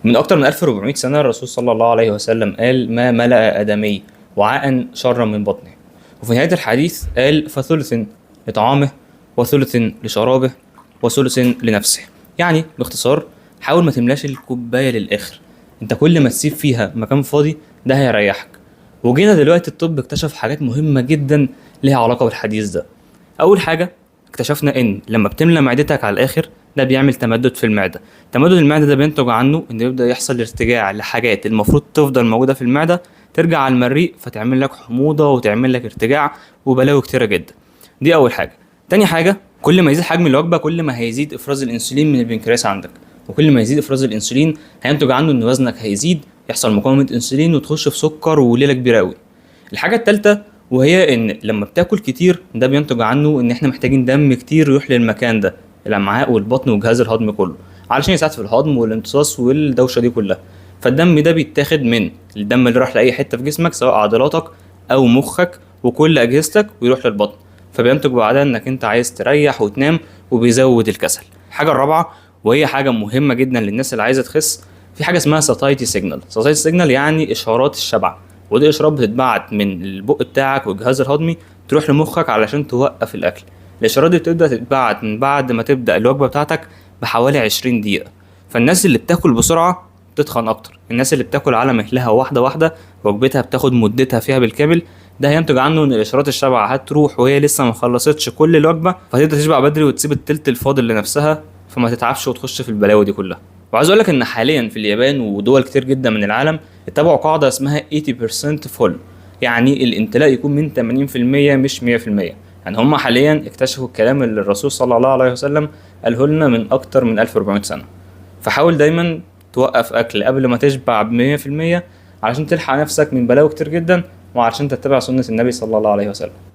من أكتر من 1400 سنة الرسول صلى الله عليه وسلم قال: ما ملأ آدمي وعاء شرا من بطنه. وفي نهاية الحديث قال: فثلث لطعامه وثلث لشرابه وثلث لنفسه. يعني باختصار، حاول ما تملاش الكوباية للآخر، انت كل ما تسيب فيها مكان فاضي ده هيريحك. وجينا دلوقتي الطب اكتشف حاجات مهمة جدا ليها علاقة بالحديث ده. أول حاجة اكتشفنا إن لما بتملى معدتك على الآخر ده بيعمل تمدد في المعدة. تمدد المعدة ده بينتج عنه إن يبدأ يحصل ارتجاع لحاجات المفروض تفضل موجودة في المعدة، ترجع على المريء فتعمل لك حموضة وتعمل لك ارتجاع وبلاوي كتيرة جدا. دي أول حاجة. تاني حاجة، كل ما يزيد حجم الوجبة كل ما هيزيد إفراز الأنسولين من البنكرياس عندك، وكل ما يزيد إفراز الأنسولين هينتج عنه إن وزنك هيزيد، يحصل مقاومة أنسولين وتخش في سكر وليلة كبيرة أوي. الحاجة التالتة وهي ان لما بتاكل كتير ده بينتج عنه ان احنا محتاجين دم كتير يروح للمكان ده، الامعاء والبطن والجهاز الهضمي كله، علشان يساعد في الهضم والامتصاص والدوشه دي كلها. فالدم ده بيتاخد من الدم اللي راح لاي حته في جسمك سواء عضلاتك او مخك وكل اجهزتك ويروح للبطن، فبينتج بعدها انك انت عايز تريح وتنام، وبيزود الكسل. الحاجه الرابعه وهي حاجه مهمه جدا للناس اللي عايزه تخس، في حاجه اسمها ساتايتي سيجنال. ساتايتي سيجنال يعني اشارات الشبع، ودي اشارات بتتبعت من البق بتاعك والجهاز الهضمي تروح لمخك علشان توقف الاكل. الاشارات دي بتبدا تتبعت من بعد ما تبدا الوجبه بتاعتك بحوالي 20 دقيقه. فالناس اللي بتاكل بسرعه بتتخن اكتر، الناس اللي بتاكل على مهلها واحده واحده وجبتها بتاخد مدتها فيها بالكامل، ده هينتج عنه ان الاشارات الشبع هتروح وهي لسه ما خلصتش كل الوجبه، فتبدا تشبع بدري وتسيب التلت الفاضل لنفسها، فما تتعبش وتخش في البلاوي دي كلها. وعايز اقول لك ان حاليا في اليابان ودول كتير جدا من العالم اتبعوا قاعده اسمها 80% فول، يعني الامتلاء يكون من 80% مش 100%. يعني هم حاليا اكتشفوا الكلام اللي الرسول صلى الله عليه وسلم قاله لنا من اكتر من 1400 سنه. فحاول دايما توقف اكل قبل ما تشبع ب 100% علشان تلحق نفسك من بلاوي كتير جدا، وعشان تتبع سنه النبي صلى الله عليه وسلم.